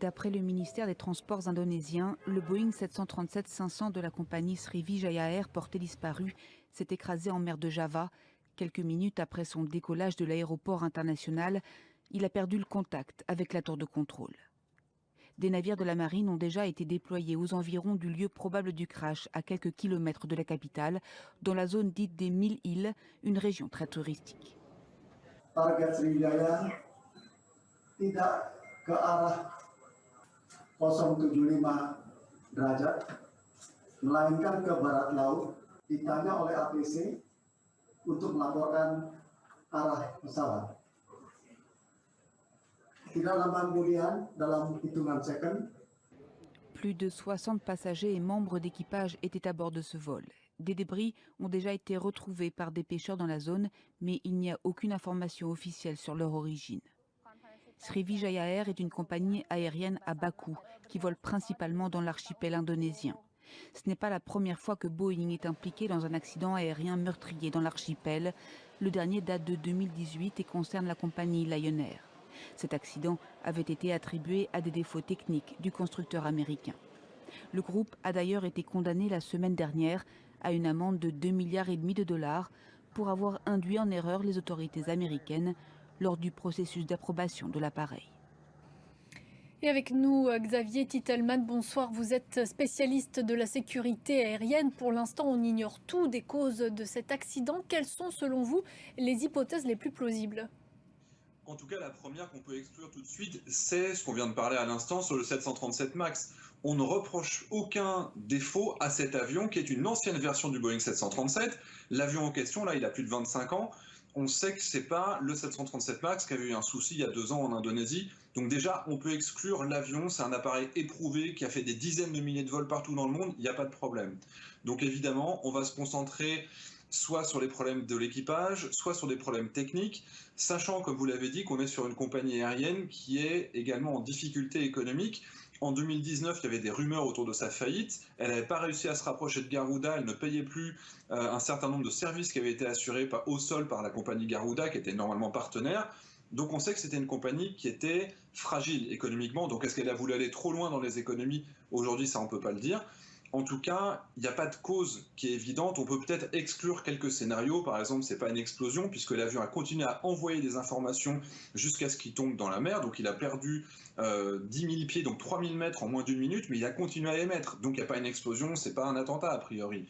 D'après le ministère des Transports indonésien, le Boeing 737-500 de la compagnie Sriwijaya Air porté disparu s'est écrasé en mer de Java. Quelques minutes après son décollage de l'aéroport international, il a perdu le contact avec la tour de contrôle. Des navires de la marine ont déjà été déployés aux environs du lieu probable du crash, à quelques kilomètres de la capitale, dans la zone dite des 1000 îles, une région très touristique. Target Sriwijaya tidak ke arah 075 derajat, melainkan ke barat laut. Ditanya oleh ATC untuk melaporkan arah pesawat. Tidak lama kemudian, dalam hitungan second, plus de 60 passagers et membres d'équipage étaient à bord de ce vol. Des débris ont déjà été retrouvés par des pêcheurs dans la zone, mais il n'y a aucune information officielle sur leur origine. Sriwijaya Air est une compagnie aérienne à Baku qui vole principalement dans l'archipel indonésien. Ce n'est pas la première fois que Boeing est impliqué dans un accident aérien meurtrier dans l'archipel. Le dernier date de 2018 et concerne la compagnie Lion Air. Cet accident avait été attribué à des défauts techniques du constructeur américain. Le groupe a d'ailleurs été condamné la semaine dernière à une amende de 2,5 milliards pour avoir induit en erreur les autorités américaines lors du processus d'approbation de l'appareil. Et avec nous, Xavier Titelman, bonsoir. Vous êtes spécialiste de la sécurité aérienne. Pour l'instant, on ignore tout des causes de cet accident. Quelles sont, selon vous, les hypothèses les plus plausibles ? En tout cas, la première qu'on peut exclure tout de suite, c'est ce qu'on vient de parler à l'instant sur le 737 MAX. On ne reproche aucun défaut à cet avion qui est une ancienne version du Boeing 737. L'avion en question, là, il a plus de 25 ans. On sait que ce n'est pas le 737 MAX qui avait eu un souci il y a 2 ans en Indonésie. Donc déjà, on peut exclure l'avion. C'est un appareil éprouvé qui a fait des dizaines de milliers de vols partout dans le monde. Il n'y a pas de problème. Donc évidemment, on va se concentrer soit sur les problèmes de l'équipage, soit sur des problèmes techniques, sachant, comme vous l'avez dit, qu'on est sur une compagnie aérienne qui est également en difficulté économique. En 2019, il y avait des rumeurs autour de sa faillite. Elle n'avait pas réussi à se rapprocher de Garuda. Elle ne payait plus un certain nombre de services qui avaient été assurés au sol par la compagnie Garuda, qui était normalement partenaire. Donc on sait que c'était une compagnie qui était fragile économiquement. Donc est-ce qu'elle a voulu aller trop loin dans les économies? Aujourd'hui, ça on ne peut pas le dire. En tout cas, il n'y a pas de cause qui est évidente. On peut peut-être exclure quelques scénarios. Par exemple, ce n'est pas une explosion, puisque l'avion a continué à envoyer des informations jusqu'à ce qu'il tombe dans la mer. Donc il a perdu 10 000 pieds, donc 3 000 mètres en moins d'1 minute, mais il a continué à émettre. Donc il n'y a pas une explosion, ce n'est pas un attentat a priori.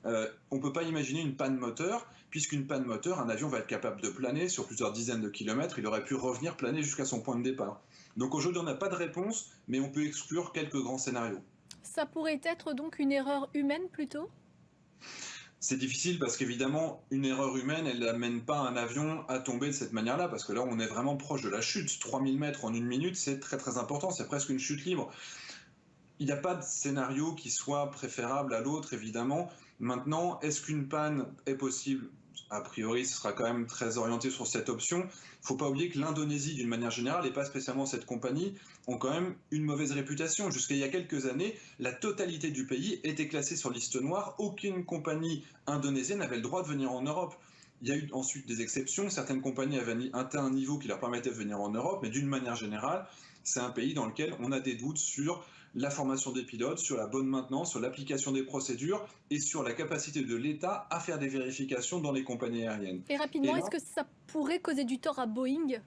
On ne peut pas imaginer une panne moteur, puisqu'une panne moteur, un avion va être capable de planer sur plusieurs dizaines de kilomètres. Il aurait pu revenir planer jusqu'à son point de départ. Donc aujourd'hui, on n'a pas de réponse, mais on peut exclure quelques grands scénarios. Ça pourrait être donc une erreur humaine plutôt ? C'est difficile parce qu'évidemment, une erreur humaine, elle n'amène pas un avion à tomber de cette manière-là, parce que là, on est vraiment proche de la chute. 3000 mètres en 1 minute, c'est très très important, c'est presque une chute libre. Il n'y a pas de scénario qui soit préférable à l'autre, évidemment. Maintenant, est-ce qu'une panne est possible ? A priori, ce sera quand même très orienté sur cette option. Il ne faut pas oublier que l'Indonésie, d'une manière générale, et pas spécialement cette compagnie, ont quand même une mauvaise réputation. Jusqu'à il y a quelques années, la totalité du pays était classée sur liste noire. Aucune compagnie indonésienne n'avait le droit de venir en Europe. Il y a eu ensuite des exceptions. Certaines compagnies avaient atteint un niveau qui leur permettait de venir en Europe, mais d'une manière générale, c'est un pays dans lequel on a des doutes sur la formation des pilotes, sur la bonne maintenance, sur l'application des procédures et sur la capacité de l'État à faire des vérifications dans les compagnies aériennes. Et rapidement, est-ce que ça pourrait causer du tort à Boeing ?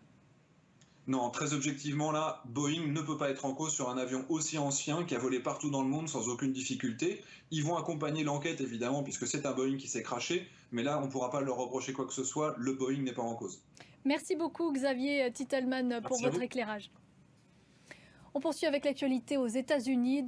Non, très objectivement là, Boeing ne peut pas être en cause sur un avion aussi ancien qui a volé partout dans le monde sans aucune difficulté. Ils vont accompagner l'enquête évidemment puisque c'est un Boeing qui s'est crashé, mais là on ne pourra pas leur reprocher quoi que ce soit, le Boeing n'est pas en cause. Merci beaucoup Xavier Titelman pour votre éclairage. On poursuit avec l'actualité aux États-Unis.